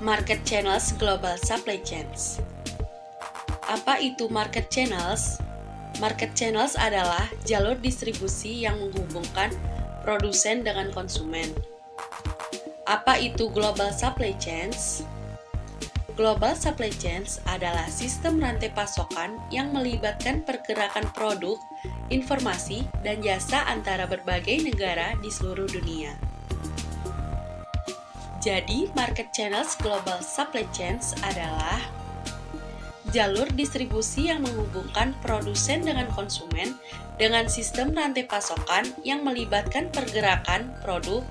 Market Channels Global Supply Chains. Apa itu market channels? Market channels adalah jalur distribusi yang menghubungkan produsen dengan konsumen. Apa itu global supply chains? Global supply chains adalah sistem rantai pasokan yang melibatkan pergerakan produk, informasi, dan jasa antara berbagai negara di seluruh dunia. Jadi, market channels global supply chains adalah jalur distribusi yang menghubungkan produsen dengan konsumen dengan sistem rantai pasokan yang melibatkan pergerakan produk,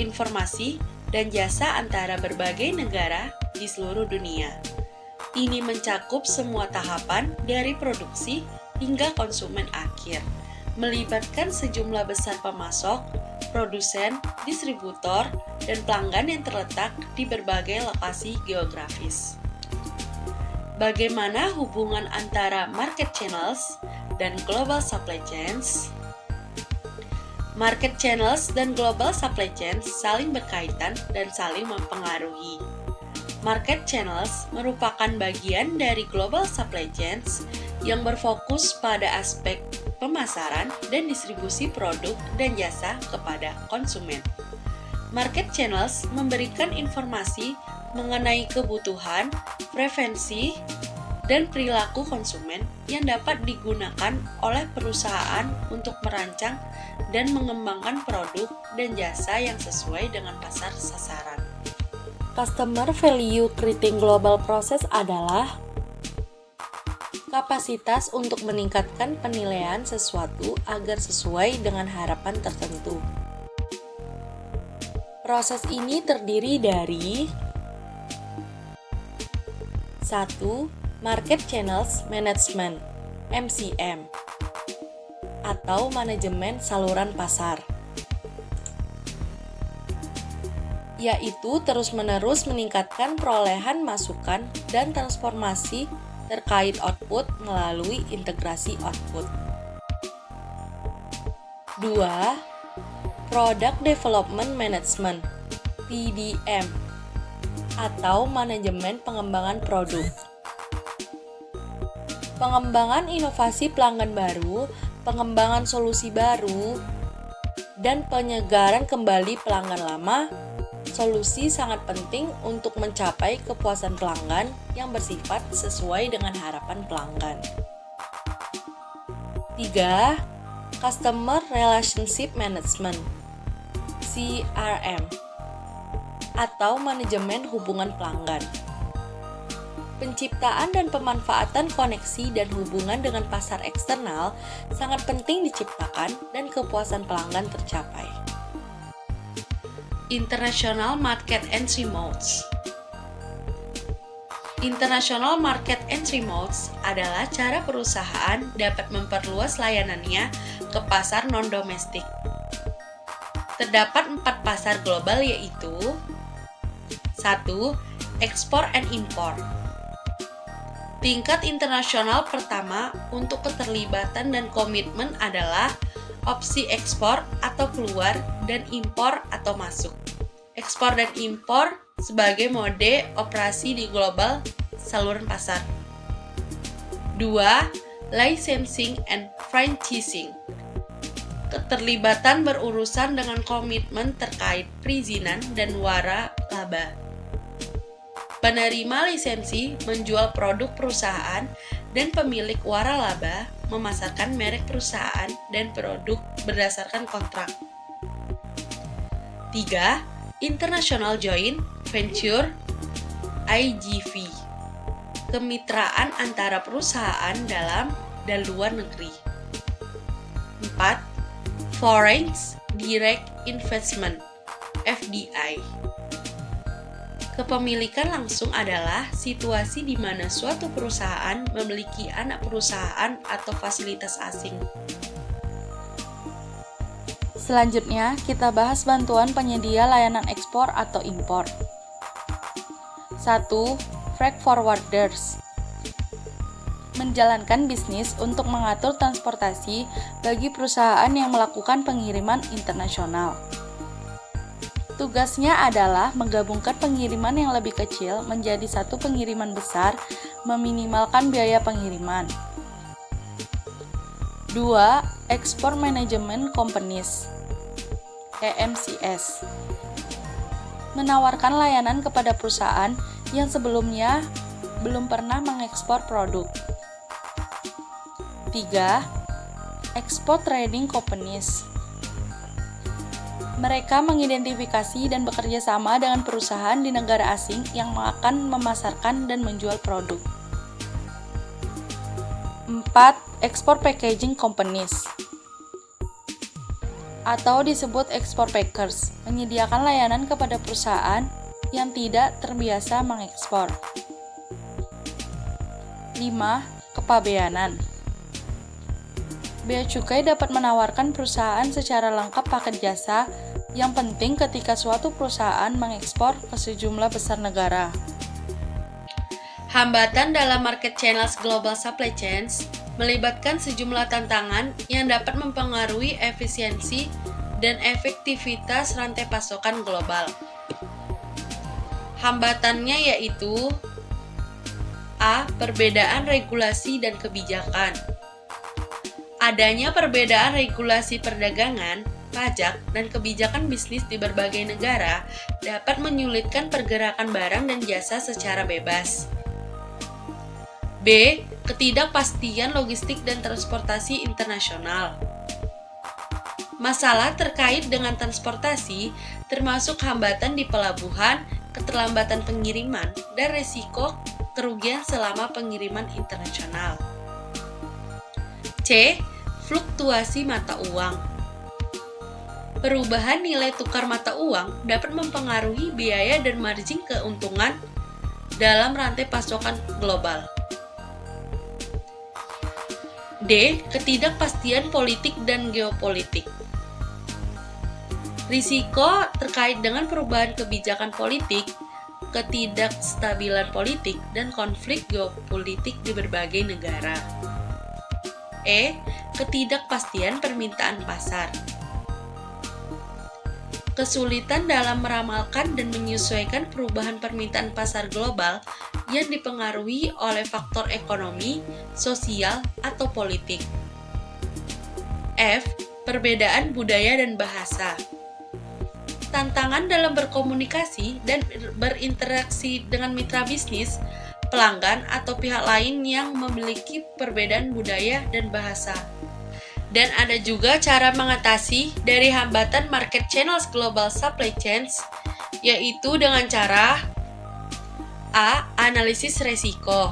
informasi, dan jasa antara berbagai negara di seluruh dunia. Ini mencakup semua tahapan dari produksi hingga konsumen akhir, melibatkan sejumlah besar pemasok, produsen, distributor, dan pelanggan yang terletak di berbagai lokasi geografis. Bagaimana hubungan antara market channels dan global supply chains? Market channels dan global supply chains saling berkaitan dan saling mempengaruhi. Market channels merupakan bagian dari global supply chains yang berfokus pada aspek pemasaran dan distribusi produk dan jasa kepada konsumen. Market channels memberikan informasi mengenai kebutuhan, preferensi, dan perilaku konsumen yang dapat digunakan oleh perusahaan untuk merancang dan mengembangkan produk dan jasa yang sesuai dengan pasar sasaran. Customer value creating global process adalah kapasitas untuk meningkatkan penilaian sesuatu agar sesuai dengan harapan tertentu. Proses ini terdiri dari 1. Market Channels Management (MCM) atau manajemen saluran pasar, yaitu terus-menerus meningkatkan perolehan masukan dan transformasi terkait output melalui integrasi output. 2. Product Development Management (PDM) atau manajemen pengembangan produk. Pengembangan inovasi pelanggan baru, pengembangan solusi baru, dan penyegaran kembali pelanggan lama. Solusi sangat penting untuk mencapai kepuasan pelanggan yang bersifat sesuai dengan harapan pelanggan. 3. Customer Relationship Management (CRM) atau manajemen hubungan pelanggan. Penciptaan dan pemanfaatan koneksi dan hubungan dengan pasar eksternal sangat penting diciptakan dan kepuasan pelanggan tercapai. International Market Entry Modes. International Market Entry Modes adalah cara perusahaan dapat memperluas layanannya ke pasar non-domestik. Terdapat 4 pasar global yaitu 1. Ekspor and import. Tingkat internasional pertama untuk keterlibatan dan komitmen adalah opsi ekspor atau keluar dan impor atau masuk. Ekspor dan impor sebagai mode operasi di global saluran pasar. 2. Licensing and franchising. Keterlibatan berurusan dengan komitmen terkait perizinan dan waralaba. Penerima lisensi menjual produk perusahaan dan pemilik waralaba memasarkan merek perusahaan dan produk berdasarkan kontrak. 3. International Joint Venture (IJV). Kemitraan antara perusahaan dalam dan luar negeri. 4. Foreign Direct Investment (FDI). Kepemilikan langsung adalah situasi di mana suatu perusahaan memiliki anak perusahaan atau fasilitas asing. Selanjutnya, kita bahas bantuan penyedia layanan ekspor atau impor. 1. Freight forwarders. Menjalankan bisnis untuk mengatur transportasi bagi perusahaan yang melakukan pengiriman internasional. Tugasnya adalah menggabungkan pengiriman yang lebih kecil menjadi satu pengiriman besar, meminimalkan biaya pengiriman. 2. Export Management Companies (EMCS) menawarkan layanan kepada perusahaan yang sebelumnya belum pernah mengekspor produk. 3. Export Trading Companies. Mereka mengidentifikasi dan bekerja sama dengan perusahaan di negara asing yang akan memasarkan dan menjual produk. 4. Export Packaging Companies atau disebut export packers, menyediakan layanan kepada perusahaan yang tidak terbiasa mengekspor. 5. Kepabeanan. Bea cukai dapat menawarkan perusahaan secara lengkap paket jasa yang penting ketika suatu perusahaan mengekspor ke sejumlah besar negara. Hambatan dalam market channels global supply chains melibatkan sejumlah tantangan yang dapat mempengaruhi efisiensi dan efektivitas rantai pasokan global. Hambatannya yaitu A. Perbedaan regulasi dan kebijakan. Adanya perbedaan regulasi perdagangan, pajak, dan kebijakan bisnis di berbagai negara dapat menyulitkan pergerakan barang dan jasa secara bebas. B. Ketidakpastian logistik dan transportasi internasional. Masalah terkait dengan transportasi termasuk hambatan di pelabuhan, keterlambatan pengiriman, dan risiko kerugian selama pengiriman internasional. C. Fluktuasi mata uang. Perubahan nilai tukar mata uang dapat mempengaruhi biaya dan margin keuntungan dalam rantai pasokan global. D. Ketidakpastian politik dan geopolitik. Risiko terkait dengan perubahan kebijakan politik, ketidakstabilan politik, dan konflik geopolitik di berbagai negara. E. Ketidakpastian permintaan pasar. Kesulitan dalam meramalkan dan menyesuaikan perubahan permintaan pasar global yang dipengaruhi oleh faktor ekonomi, sosial, atau politik. F. Perbedaan budaya dan bahasa. Tantangan dalam berkomunikasi dan berinteraksi dengan mitra bisnis, pelanggan, atau pihak lain yang memiliki perbedaan budaya dan bahasa. Dan ada juga cara mengatasi dari hambatan market channels global supply chains, yaitu dengan cara A. Analisis resiko.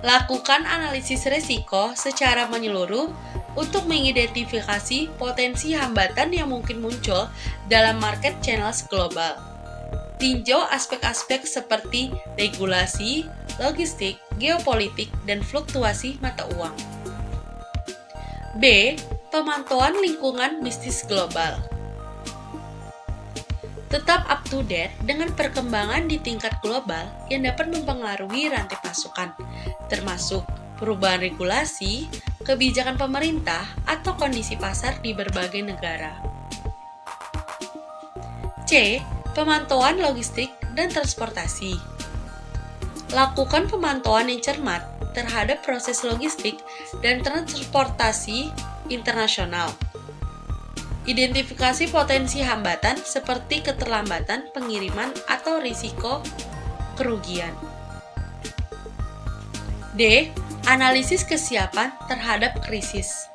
Lakukan analisis resiko secara menyeluruh untuk mengidentifikasi potensi hambatan yang mungkin muncul dalam market channels global. Tinjau aspek-aspek seperti regulasi, logistik, geopolitik, dan fluktuasi mata uang. B. Pemantauan lingkungan bisnis global. Tetap up to date dengan perkembangan di tingkat global yang dapat mempengaruhi rantai pasokan, termasuk perubahan regulasi, kebijakan pemerintah, atau kondisi pasar di berbagai negara. C. Pemantauan logistik dan transportasi. Lakukan pemantauan yang cermat terhadap proses logistik dan transportasi internasional. Identifikasi potensi hambatan seperti keterlambatan pengiriman atau risiko kerugian. D. Analisis kesiapan terhadap krisis.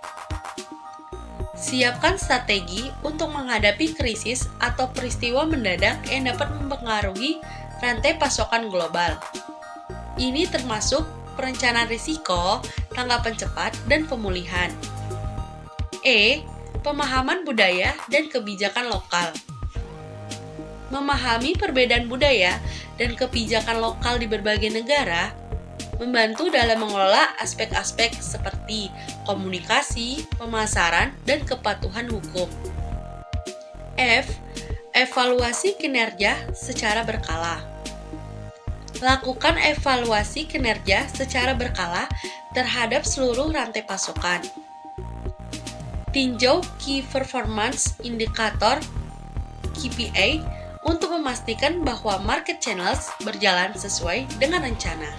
Siapkan strategi untuk menghadapi krisis atau peristiwa mendadak yang dapat mempengaruhi rantai pasokan global. Ini termasuk perencanaan risiko, tanggapan cepat, dan pemulihan. E. Pemahaman budaya dan kebijakan lokal. Memahami perbedaan budaya dan kebijakan lokal di berbagai negara membantu dalam mengelola aspek-aspek seperti komunikasi, pemasaran, dan kepatuhan hukum. F. Evaluasi kinerja secara berkala. Lakukan evaluasi kinerja secara berkala terhadap seluruh rantai pasokan. Tinjau Key Performance Indicator KPI untuk memastikan bahwa market channels berjalan sesuai dengan rencana.